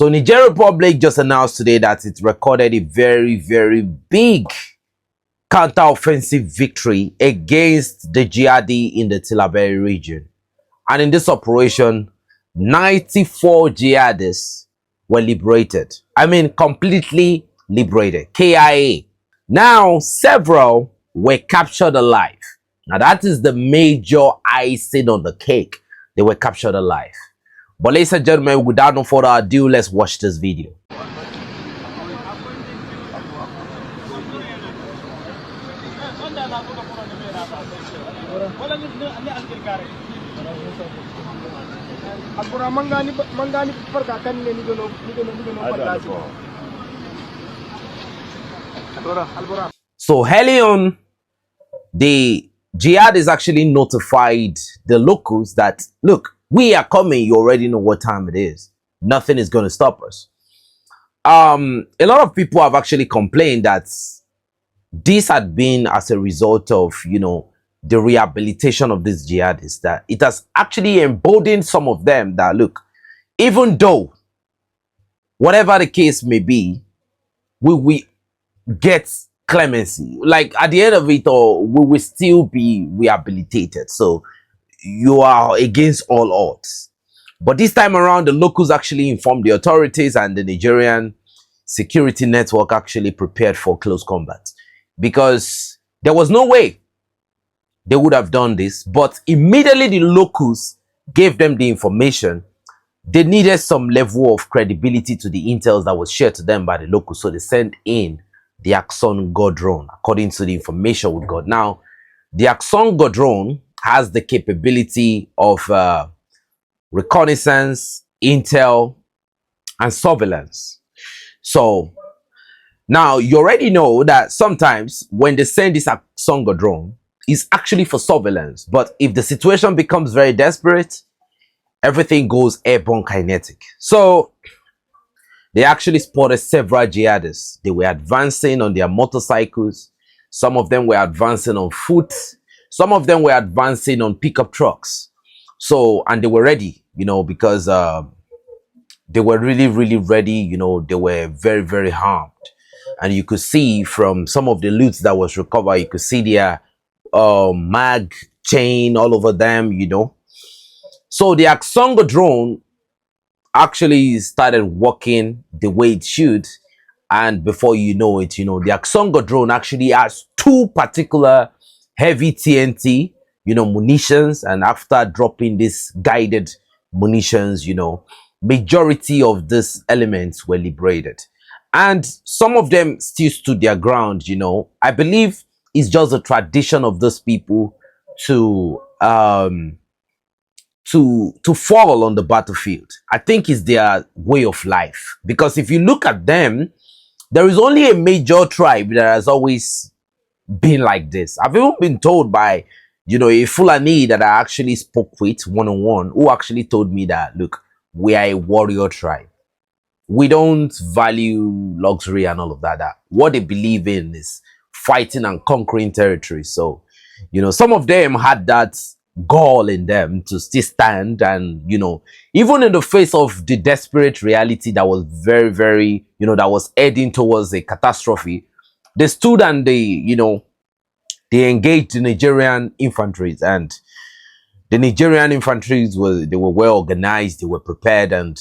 So Niger Republic just announced today that it recorded a very, very big counter-offensive victory against the jihadi in the Tilaberi region. And in this operation, 94 jihadists were liberated. I mean, completely liberated. KIA. Now, several were captured alive. Now, that is the major icing on the cake. They were captured alive. But ladies and gentlemen, without no further ado, let's watch this video. So early on, the jihad is actually notified the locals that, look, we are coming. You already know what time it is. Nothing is going to stop us. A lot of people have actually complained that this had been as a result of, the rehabilitation of these jihadists, that it has actually emboldened some of them that, look, even though whatever the case may be, we get clemency. Like at the end of it all, we will still be rehabilitated. So you are against all odds. But this time around, the locals actually informed the authorities, and the Nigerian security network actually prepared for close combat, because there was no way they would have done this. But immediately the locals gave them the information, they needed some level of credibility to the intels that was shared to them by the locals. So they sent in the Axon God drone, according to the information we got. Now, the Axon God drone has the capability of reconnaissance, intel, and surveillance. So now you already know that sometimes when they send this Axon God drone, it's actually for surveillance. But if the situation becomes very desperate, everything goes airborne kinetic. So they actually spotted several jihadists. They were advancing on their motorcycles. Some of them were advancing on foot. Some of them were advancing on pickup trucks. So, and they were ready, because they were really, really ready. They were very, very armed. And you could see from some of the loot that was recovered, you could see their mag chain all over them, So the Axongo drone actually started working the way it should. And before you know it, the Axongo drone actually has two particular heavy TNT, munitions. And after dropping this guided munitions, majority of these elements were liberated. And some of them still stood their ground, I believe it's just a tradition of those people to fall on the battlefield. I think it's their way of life. Because if you look at them, there is only a major tribe that has always been like this. I've even been told by, a Fulani that I actually spoke with one-on-one, who actually told me that, look, we are a warrior tribe. We don't value luxury and all of that. What they believe in is fighting and conquering territory. So, some of them had that gall in them to still stand, and even in the face of the desperate reality that was very, very, that was heading towards a catastrophe, they stood and they engaged the Nigerian infantry. And the Nigerian infantry were well organized, they were prepared, and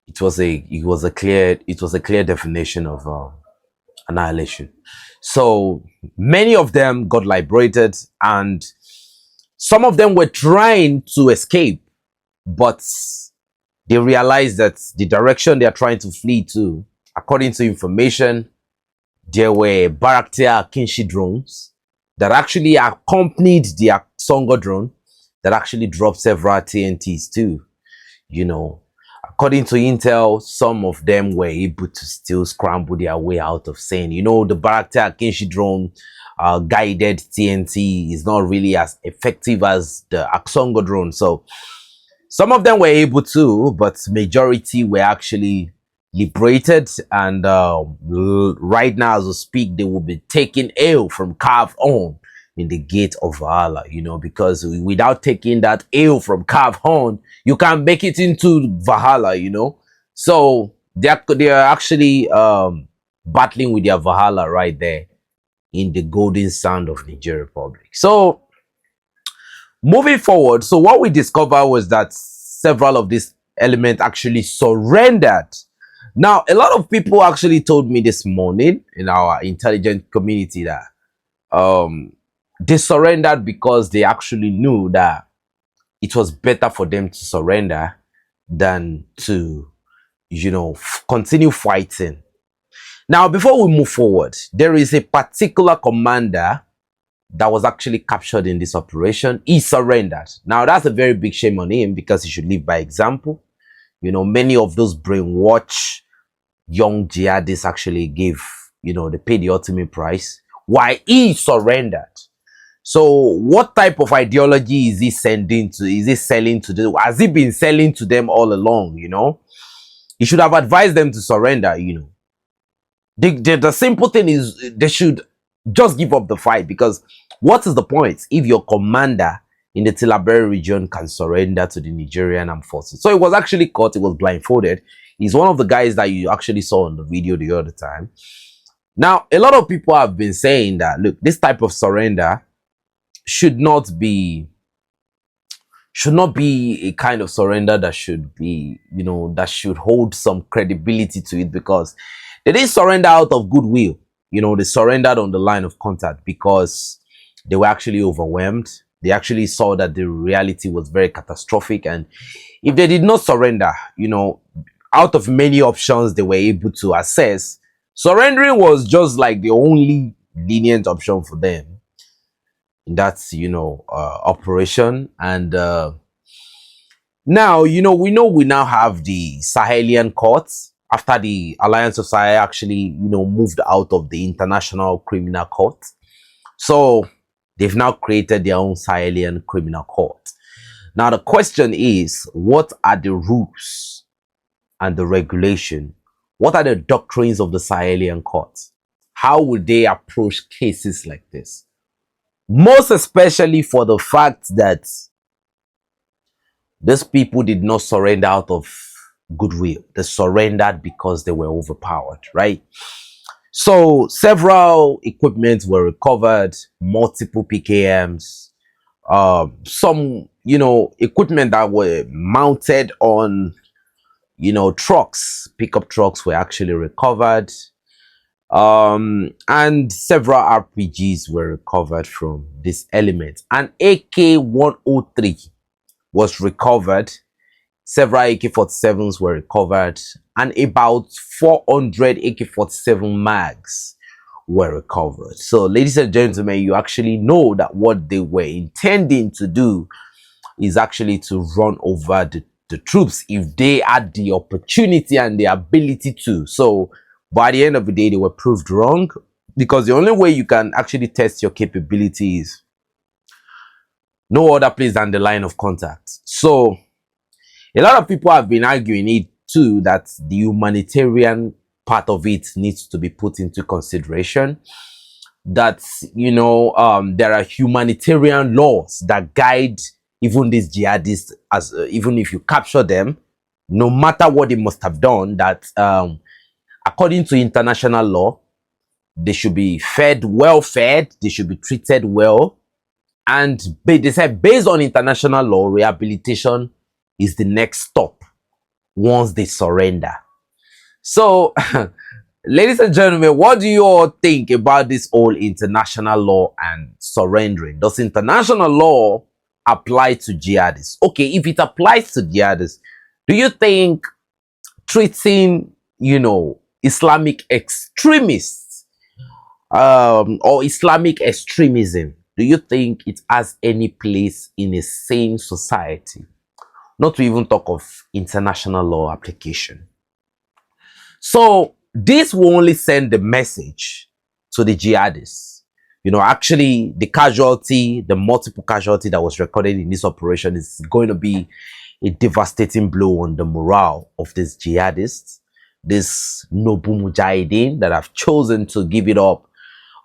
it was a clear definition of annihilation. So many of them got liberated, and some of them were trying to escape, but they realized that the direction they are trying to flee to, according to information, there were Baraktia Kinshi drones that actually accompanied the Songo drone that actually dropped several TNTs too. According to intel, some of them were able to still scramble their way out of Seine. The Barakta Kinshi drone guided TNT is not really as effective as the Axongo drone. So some of them were able to, but majority were actually liberated. And right now, as we speak, they will be taking ill from carve on, in the gate of Valhalla, you know, because without taking that ale from calf horn, you can't make it into Valhalla, you know. So they're actually battling with their Valhalla right there in the golden sand of Niger Republic. So moving forward, so what we discovered was that several of these elements actually surrendered. Now, a lot of people actually told me this morning in our intelligence community that they surrendered because they actually knew that it was better for them to surrender than to, you know, continue fighting. Now, before we move forward, there is a particular commander that was actually captured in this operation. He surrendered. Now, that's a very big shame on him because he should live by example. You know, many of those brainwash young jihadists actually gave, you know, they paid the ultimate price. Why he surrendered. So what type of ideology is he sending to? Is he selling to them? Has he been selling to them all along, you know? He should have advised them to surrender, you know. The simple thing is they should just give up the fight, because what is the point if your commander in the Tilaberi region can surrender to the Nigerian armed forces? So he was actually caught, he was blindfolded. He's one of the guys that you actually saw on the video the other time. Now, a lot of people have been saying that, look, this type of surrender should not be a kind of surrender that should be, you know, that should hold some credibility to it, because they didn't surrender out of goodwill. You know, they surrendered on the line of contact because they were actually overwhelmed. They actually saw that the reality was very catastrophic. And if they did not surrender, you know, out of many options they were able to assess, surrendering was just like the only lenient option for them in that, you know, operation. And now, you know, we now have the Sahelian courts after the Alliance of Sahel actually, you know, moved out of the International Criminal Court. So they've now created their own Sahelian Criminal Court. Now the question is, what are the rules and the regulation? What are the doctrines of the Sahelian court? How would they approach cases like this? Most especially for the fact that these people did not surrender out of goodwill. They surrendered because they were overpowered, right? So several equipment were recovered, multiple PKMs, some, you know, equipment that were mounted on, you know, trucks, pickup trucks were actually recovered. And several RPGs were recovered from this element. An AK-103 was recovered. Several AK-47s were recovered. And about 400 AK-47 mags were recovered. So, ladies and gentlemen, you actually know that what they were intending to do is actually to run over the troops if they had the opportunity and the ability to. So, by the end of the day, they were proved wrong, because the only way you can actually test your capabilities no other place than the line of contact. So a lot of people have been arguing it too, that the humanitarian part of it needs to be put into consideration. That, you know, there are humanitarian laws that guide even these jihadists, as even if you capture them, no matter what they must have done, that according to international law, they should be well fed, they should be treated well. And they said, based on international law, rehabilitation is the next stop once they surrender. So, ladies and gentlemen, what do you all think about this whole international law and surrendering? Does international law apply to jihadists? Okay, if it applies to jihadists, do you think treating, you know, Islamic extremists or Islamic extremism, do you think it has any place in a sane society? Not to even talk of international law application. So this will only send the message to the jihadists. You know, actually the multiple casualty that was recorded in this operation is going to be a devastating blow on the morale of these jihadists, this noble mujahideen that have chosen to give it up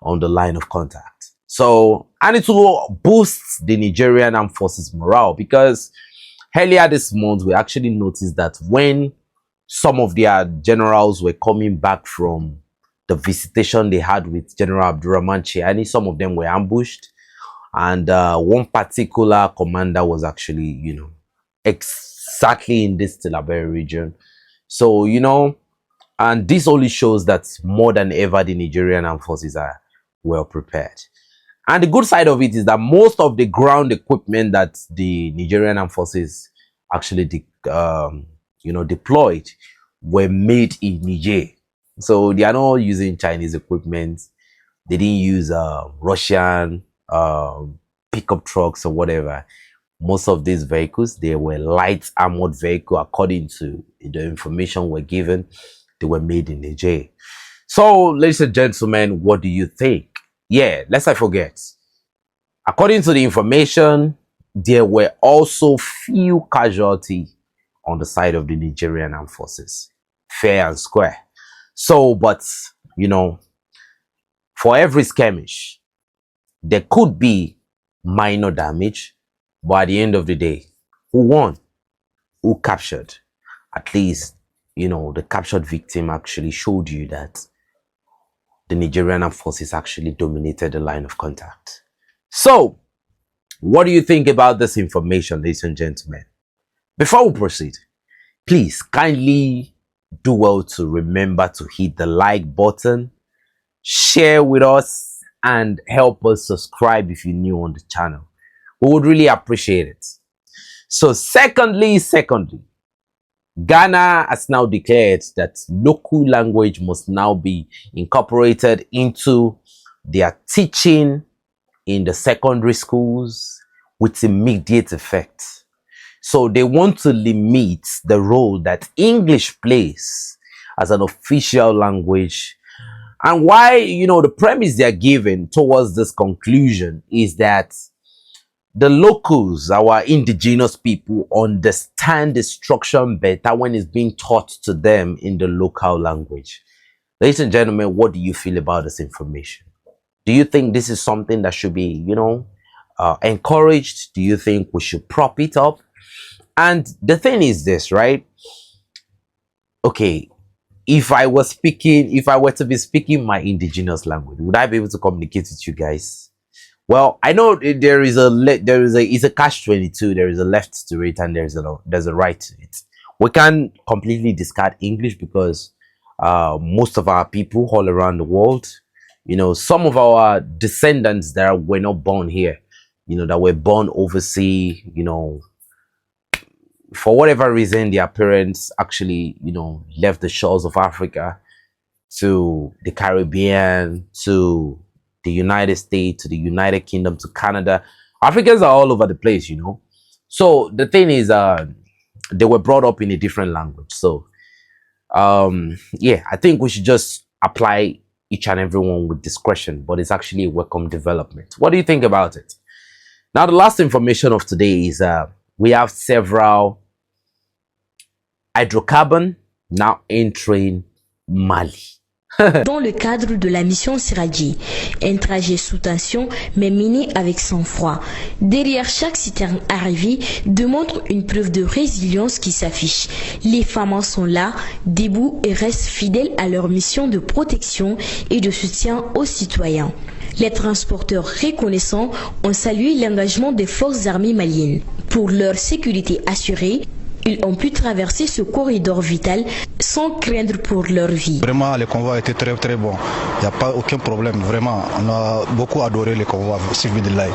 on the line of contact. So And it will boost the Nigerian armed forces morale, because earlier this month we actually noticed that when some of their generals were coming back from the visitation they had with General Abdurrahman Chiani, some of them were ambushed, and one particular commander was actually, you know, exactly in this Tilaberi region. So, you know, and this only shows that more than ever the Nigerian armed forces are well prepared. And the good side of it is that most of the ground equipment that the Nigerian armed forces actually you know, deployed were made in Niger. So they are not using Chinese equipment. They didn't use Russian pickup trucks or whatever. Most of these vehicles, they were light armored vehicles. According to the information we're given, they were made in Niger. So, ladies and gentlemen, what do you think? Yeah, lest I forget, according to the information, there were also few casualties on the side of the Nigerian armed forces, fair and square. So, but you know, for every skirmish, there could be minor damage, but at the end of the day, who won? Who captured? At least, you know, the captured victim actually showed you that the Nigerian armed forces actually dominated the line of contact. So, what do you think about this information, ladies and gentlemen? Before we proceed, please kindly do well to remember to hit the like button, share with us, and help us subscribe if you're new on the channel. We would really appreciate it. So, secondly, Ghana has now declared that local language must now be incorporated into their teaching in the secondary schools with immediate effect. So they want to limit the role that English plays as an official language. And why, you know, the premise they're giving towards this conclusion is that the locals, our indigenous people, understand instruction better when it's being taught to them in the local language. Ladies and gentlemen, what do you feel about this information? Do you think this is something that should be, you know, encouraged? Do you think we should prop it up? And the thing is this, right? Okay, if I were to be speaking my indigenous language, would I be able to communicate with you guys? Well, I know it's a catch-22. There is a left to it and there's a right to it. We can't completely discard English because most of our people all around the world, you know, some of our descendants that were not born here, you know, that were born overseas, you know, for whatever reason, their parents actually, you know, left the shores of Africa to the Caribbean, to the United States, to the United Kingdom, to Canada. Africans are all over the place, you know. So the thing is, they were brought up in a different language. So, yeah, I think we should just apply each and every one with discretion, but it's actually a welcome development. What do you think about it? Now, the last information of today is we have several hydrocarbons now entering Mali. Dans le cadre de la mission Siragi, un trajet sous tension mais mené avec sang-froid. Derrière chaque citerne arrivée démontre une preuve de résilience qui s'affiche. Les femmes sont là, debout et restent fidèles à leur mission de protection et de soutien aux citoyens. Les transporteurs reconnaissants ont salué l'engagement des forces armées maliennes. Pour leur sécurité assurée, ils ont pu traverser ce corridor vital sans craindre pour leur vie. Vraiment, le convoi était très très bon. Il n'y a pas aucun problème, vraiment. On a beaucoup adoré le convoi, Sylvie de Lai.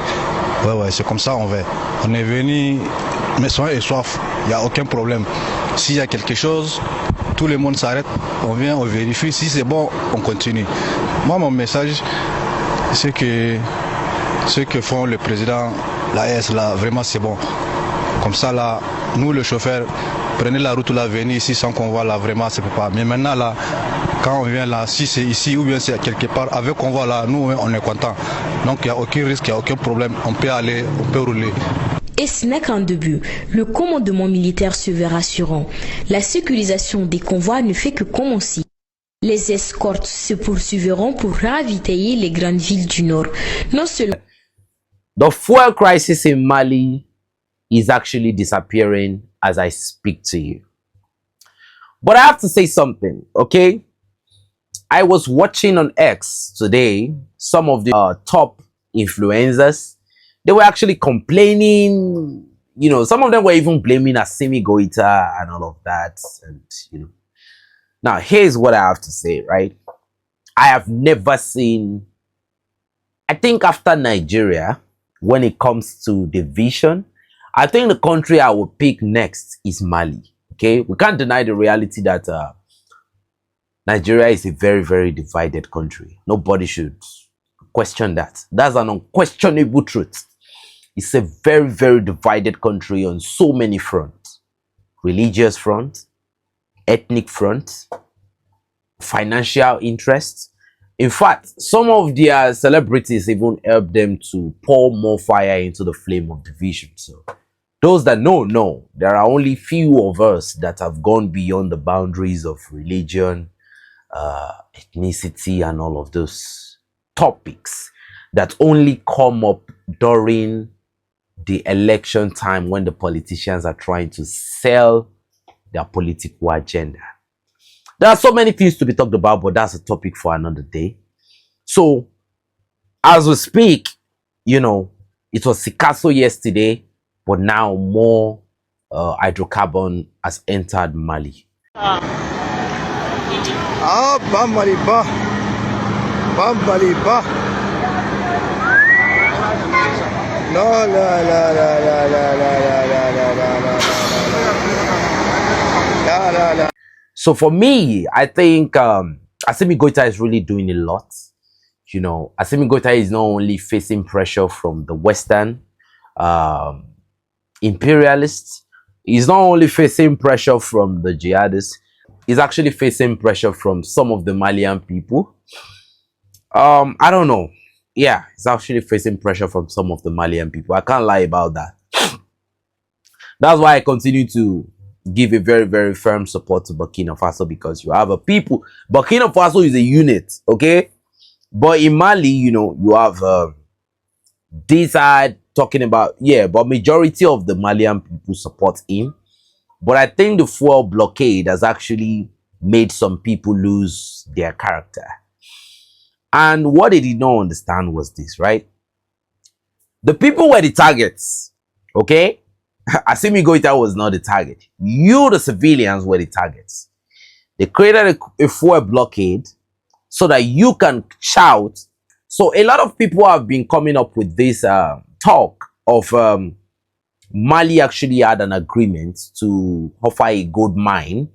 Ouais, c'est comme ça on va. On est venu, mais soin et soif, il n'y a aucun problème. S'il y a quelque chose, tout le monde s'arrête, on vient, on vérifie. Si c'est bon, on continue. Moi, mon message, c'est que ce que font le président, la S, là, vraiment c'est bon. Comme ça, là, nous, le chauffeur, prenez la route là, venez ici sans convoi là, vraiment, c'est pas. Mais maintenant, là, quand on vient là, si c'est ici ou bien c'est quelque part, avec convoi là, nous, on est content. Donc, il n'y a aucun risque, il n'y a aucun problème. On peut aller, on peut rouler. Et ce n'est qu'un début. Le commandement militaire se veut rassurant. La sécurisation des convois ne fait que commencer. Les escortes se poursuivront pour ravitailler les grandes villes du Nord. Non seulement... The fuel crisis in Mali is actually disappearing as I speak to you. But I have to say something, okay? I was watching on X today some of the top influencers. They were actually complaining, you know, some of them were even blaming Assimi Goita and all of that. And, you know, now here's what I have to say, right? I have never seen, I think after Nigeria, when it comes to division, I think the country I would pick next is Mali. Okay, we can't deny the reality that Nigeria is a very, very divided country. Nobody should question that. That's an unquestionable truth. It's a very, very divided country on so many fronts. Religious front, ethnic front, financial interests. In fact, some of their celebrities even help them to pour more fire into the flame of division. So those that know, there are only few of us that have gone beyond the boundaries of religion, ethnicity, and all of those topics that only come up during the election time when the politicians are trying to sell their political agenda. There are so many things to be talked about, but that's a topic for another day. So, as we speak, you know, it was Sikasso yesterday, but now more hydrocarbon has entered Mali. So for me, I think Assimi Goita is really doing a lot. You know, Assimi Goita is not only facing pressure from the Western imperialists, he's not only facing pressure from the jihadists, he's actually facing pressure from some of the Malian people. I don't know. Yeah, he's actually facing pressure from some of the Malian people. I can't lie about that. That's why I continue to give a very, very firm support to Burkina Faso, because you have a people. Burkina Faso is a unit, okay? But in Mali, you know, you have this side talking about, yeah, but majority of the Malian people support him. But I think the fuel blockade has actually made some people lose their character. And what they did not understand was this, right? The people were the targets, okay? Assimi Goita was not the target. You, the civilians, were the targets. They created a fuel blockade so that you can shout. So a lot of people have been coming up with this talk of Mali actually had an agreement to offer a gold mine.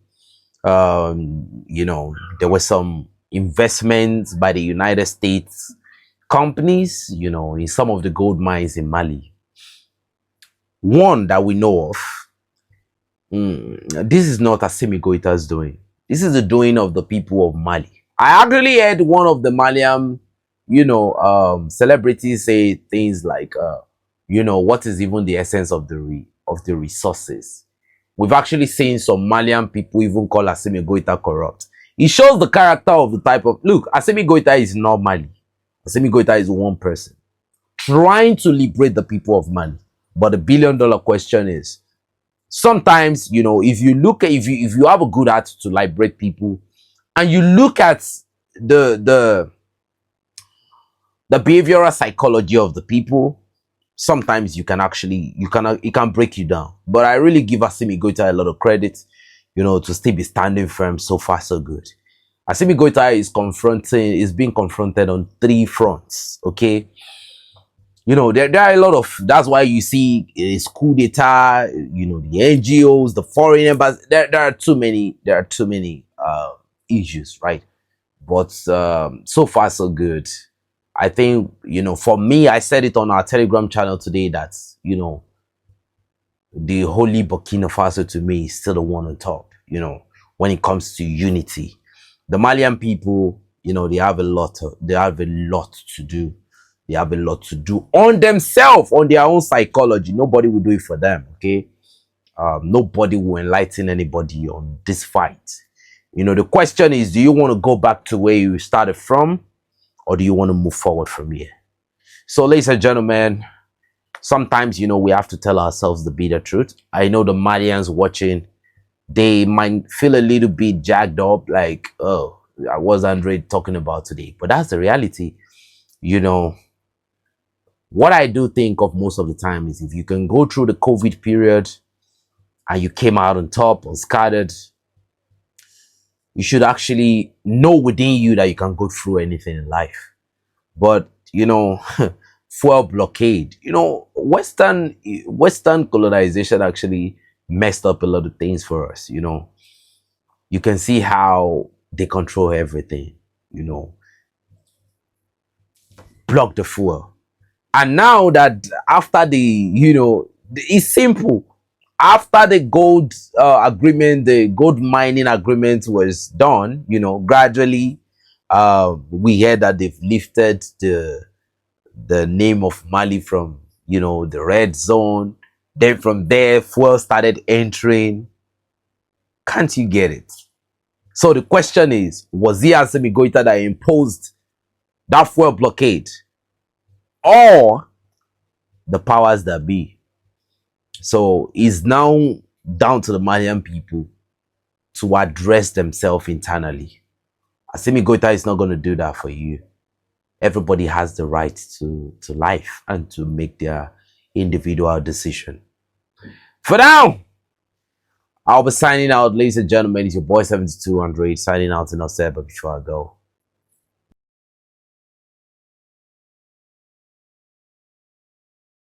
You know, there were some investments by the United States companies, you know, in some of the gold mines in Mali. One that we know of, this is not Assimi Goita's doing. This is the doing of the people of Mali. I actually heard one of the Malian, you know, celebrities say things like, you know, what is even the essence of the resources? We've actually seen some Malian people even call Assimi Goita corrupt. It shows the character of the type of, look, Assimi Goita is not Mali. Assimi Goita is one person trying to liberate the people of Mali. But the billion-dollar question is, sometimes, you know, if you look at, if you have a good heart to liberate people, and you look at the behavioral psychology of the people, sometimes you can actually, it can break you down. But I really give Assimi Goita a lot of credit, you know, to still be standing firm. So far, so good. Assimi Goita is being confronted on 3 fronts, okay? You know, there are a lot of, that's why you see it's coup d'etat, you know, the NGOs, the foreign embassies, there are too many issues, right? But so far, so good. I think, you know, for me, I said it on our Telegram channel today that, you know, the holy Burkina Faso to me is still the one on top, you know, when it comes to unity. The Malian people, you know, they have a lot to do. They have a lot to do on themselves, on their own psychology. Nobody will do it for them, okay? Nobody will enlighten anybody on this fight. You know, the question is, do you want to go back to where you started from, or do you want to move forward from here? So, ladies and gentlemen, sometimes, we have to tell ourselves the bitter truth. I know the Malians watching, they might feel a little bit jacked up, like, oh, I was Andre talking about today. But that's the reality. What I do think of most of the time is, if you can go through the COVID period and you came out on top, unscattered, you should actually know within you that you can go through anything in life. But, fuel blockade, Western colonization actually messed up a lot of things for us. You can see how they control everything, block the fuel. And now that after it's simple. After the gold agreement, the gold mining agreement was done, gradually, we heard that they've lifted the name of Mali from, the red zone. Then from there, fuel started entering. Can't you get it? So the question is, was it Assimi Goita that imposed that fuel blockade, or the powers that be? So it's now down to the Malian people to address themselves internally. Assimi Goita is not going to do that for you. Everybody has the right to life and to make their individual decision. For now, I'll be signing out, ladies and gentlemen. It's your boy 7200 signing out in Oseba before I go.